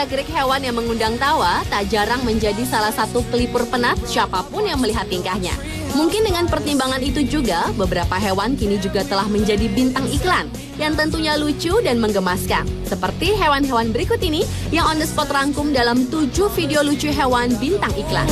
gerak-gerik hewan yang mengundang tawa tak jarang menjadi salah satu pelipur penat siapapun yang melihat tingkahnya. Mungkin dengan pertimbangan itu juga, beberapa hewan kini juga telah menjadi bintang iklan yang tentunya lucu dan menggemaskan. Seperti hewan-hewan berikut ini yang on the spot rangkum dalam 7 video lucu hewan bintang iklan.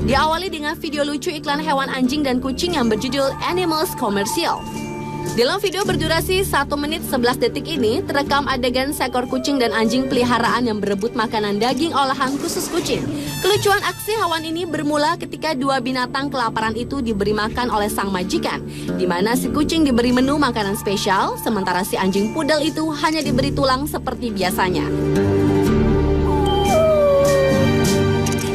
Diawali dengan video lucu iklan hewan anjing dan kucing yang berjudul Animals Commercial. Dalam video berdurasi 1 menit 11 detik ini, terekam adegan seekor kucing dan anjing peliharaan yang berebut makanan daging olahan khusus kucing. Kelucuan aksi hewan ini bermula ketika 2 binatang kelaparan itu diberi makan oleh sang majikan, di mana si kucing diberi menu makanan spesial, sementara si anjing pudel itu hanya diberi tulang seperti biasanya.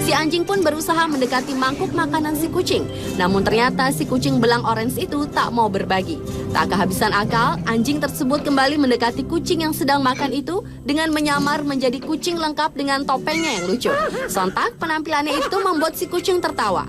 Si anjing pun berusaha mendekati mangkuk makanan si kucing. Namun ternyata si kucing belang orange itu tak mau berbagi. Tak kehabisan akal, anjing tersebut kembali mendekati kucing yang sedang makan itu dengan menyamar menjadi kucing lengkap dengan topengnya yang lucu. Sontak penampilannya itu membuat si kucing tertawa.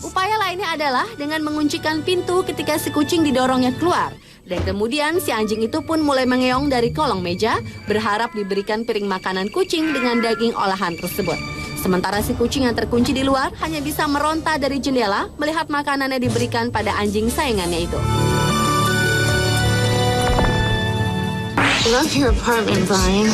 Upaya lainnya adalah dengan menguncikan pintu ketika si kucing didorongnya keluar. Dan kemudian si anjing itu pun mulai mengeong dari kolong meja, berharap diberikan piring makanan kucing dengan daging olahan tersebut. Sementara si kucing yang terkunci di luar hanya bisa meronta dari jendela melihat makanannya diberikan pada anjing sayangannya itu. Love your apartment, Brian.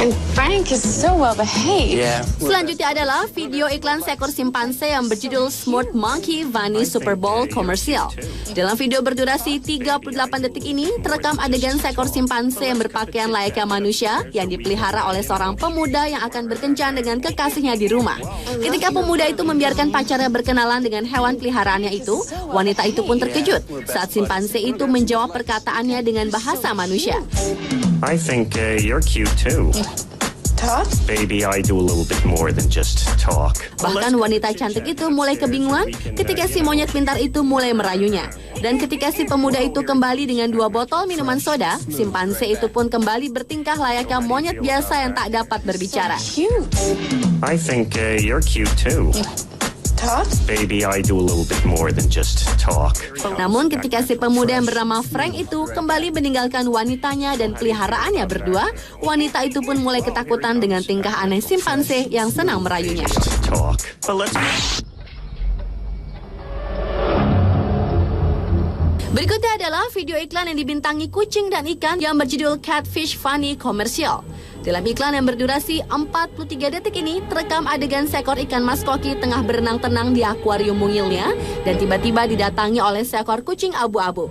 And Frank is so well behaved. Yeah. Selanjutnya adalah video iklan seekor simpanse yang berjudul Smart Monkey Bunny Super Bowl Commercial. Dalam video berdurasi 38 detik ini, terekam adegan seekor simpanse yang berpakaian layaknya manusia yang dipelihara oleh seorang pemuda yang akan berkencan dengan kekasihnya di rumah. Ketika pemuda itu membiarkan pacarnya berkenalan dengan hewan peliharaannya itu, wanita itu pun terkejut saat simpanse itu menjawab perkataannya dengan bahasa manusia. I think you're cute too. Talk? Baby, I do a little bit more than just talk. Bahkan wanita cantik itu mulai kebingungan ketika si monyet pintar itu mulai merayunya. Dan ketika si pemuda itu kembali dengan 2 botol minuman soda, simpanse itu pun kembali bertingkah layaknya monyet biasa yang tak dapat berbicara. Cute. I think you're cute too. Talk? Baby, I do a little bit more than just talk. Namun ketika si pemuda yang bernama Frank itu kembali meninggalkan wanitanya dan peliharaannya berdua, wanita itu pun mulai ketakutan dengan tingkah aneh simpanse yang senang merayunya. Talk. Berikutnya adalah video iklan yang dibintangi kucing dan ikan yang berjudul Catfish Funny Commercial. Dalam iklan yang berdurasi 43 detik ini, terekam adegan seekor ikan mas koki tengah berenang tenang di akuarium mungilnya dan tiba-tiba didatangi oleh seekor kucing abu-abu.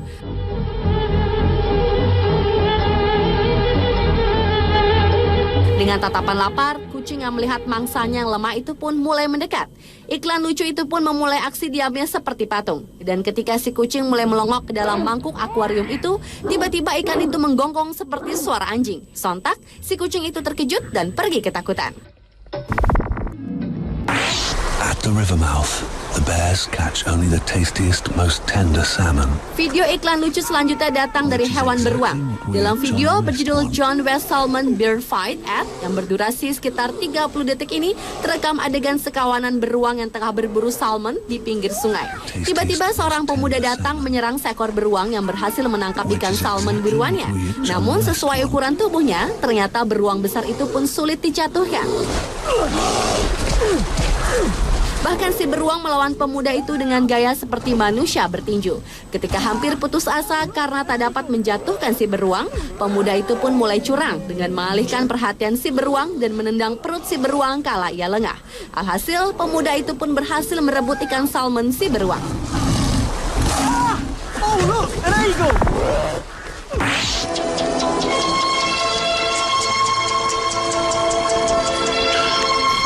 Dengan tatapan lapar, kucing yang melihat mangsanya yang lemah itu pun mulai mendekat. Iklan lucu itu pun memulai aksi diamnya seperti patung. Dan ketika si kucing mulai melongok ke dalam mangkuk akuarium itu, tiba-tiba ikan itu menggonggong seperti suara anjing. Sontak, si kucing itu terkejut dan pergi ketakutan. At the river mouth, the bears catch only the tastiest, most tender salmon. Video iklan lucu selanjutnya datang dari hewan beruang. Dalam video berjudul John West Salmon Bear Fight At yang berdurasi sekitar 30 detik ini, terekam adegan sekawanan beruang yang tengah berburu salmon di pinggir sungai. Tiba-tiba seorang pemuda datang menyerang seekor beruang yang berhasil menangkap ikan salmon buruannya. Namun sesuai ukuran tubuhnya, ternyata beruang besar itu pun sulit dijatuhkan. Bahkan si beruang melawan pemuda itu dengan gaya seperti manusia bertinju. Ketika hampir putus asa karena tak dapat menjatuhkan si beruang, pemuda itu pun mulai curang dengan mengalihkan perhatian si beruang dan menendang perut si beruang kala ia lengah. Alhasil, pemuda itu pun berhasil merebut ikan salmon si beruang. Oh, look, an eagle!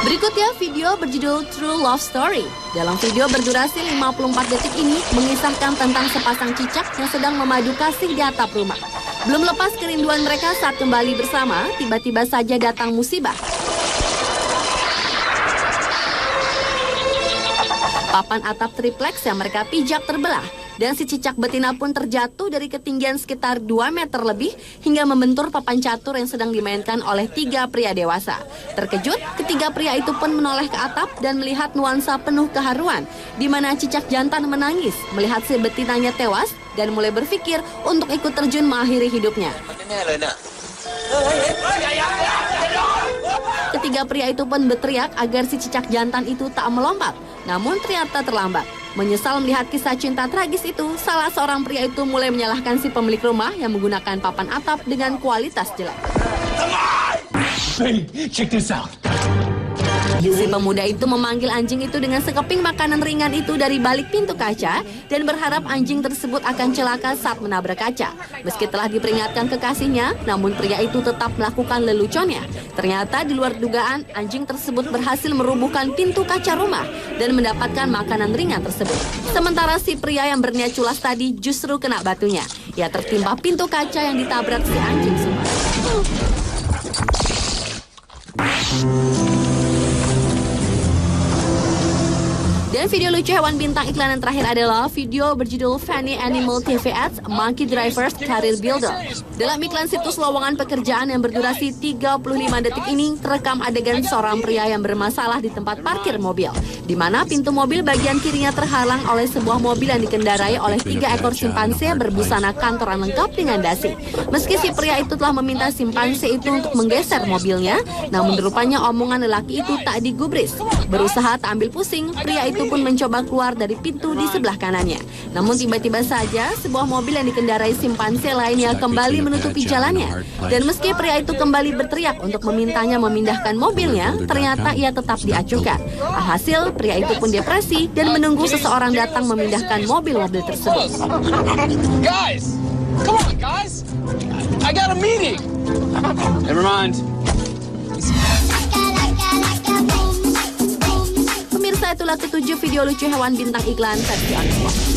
Berikutnya video berjudul True Love Story. Dalam video berdurasi 54 detik ini mengisahkan tentang sepasang cicak yang sedang memadu kasih di atap rumah. Belum lepas kerinduan mereka saat kembali bersama, tiba-tiba saja datang musibah. Papan atap triplex yang mereka pijak terbelah. Dan si cicak betina pun terjatuh dari ketinggian sekitar 2 meter lebih hingga membentur papan catur yang sedang dimainkan oleh 3 pria dewasa. Terkejut, ketiga pria itu pun menoleh ke atap dan melihat nuansa penuh keharuan, di mana cicak jantan menangis melihat si betinanya tewas dan mulai berpikir untuk ikut terjun mengakhiri hidupnya. Ketiga pria itu pun berteriak agar si cicak jantan itu tak melompat, namun ternyata terlambat. Menyesal melihat kisah cinta tragis itu, salah seorang pria itu mulai menyalahkan si pemilik rumah yang menggunakan papan atap dengan kualitas jelek. Hey, check this out. Si pemuda itu memanggil anjing itu dengan sekeping makanan ringan itu dari balik pintu kaca dan berharap anjing tersebut akan celaka saat menabrak kaca. Meski telah diperingatkan kekasihnya, namun pria itu tetap melakukan leluconnya. Ternyata di luar dugaan, anjing tersebut berhasil merubuhkan pintu kaca rumah dan mendapatkan makanan ringan tersebut. Sementara si pria yang berniat culas tadi justru kena batunya. Ia tertimpa pintu kaca yang ditabrak si anjing semua. Dan video lucu hewan bintang iklan yang terakhir adalah video berjudul Funny Animal TV Ads Monkey Drivers Career Builder. Dalam iklan situs lowongan pekerjaan yang berdurasi 35 detik ini, terekam adegan seorang pria yang bermasalah di tempat parkir mobil, di mana pintu mobil bagian kirinya terhalang oleh sebuah mobil yang dikendarai oleh 3 ekor simpanse berbusana kantoran lengkap dengan dasi. Meski si pria itu telah meminta simpanse itu untuk menggeser mobilnya, namun rupanya omongan lelaki itu tak digubris. Berusaha tak ambil pusing, pria itu pun mencoba keluar dari pintu di sebelah kanannya. Namun tiba-tiba saja sebuah mobil yang dikendarai simpanse lainnya kembali menutupi jalannya. Dan meski pria itu kembali berteriak untuk memintanya memindahkan mobilnya, ternyata ia tetap diacukan. Alhasil pria itu pun depresi dan menunggu seseorang datang memindahkan mobil-mobil tersebut. Guys, come on, guys. I got a meeting. Never mind. Pemirsa, itulah ketujuh video lucu hewan bintang iklan versi Onspot.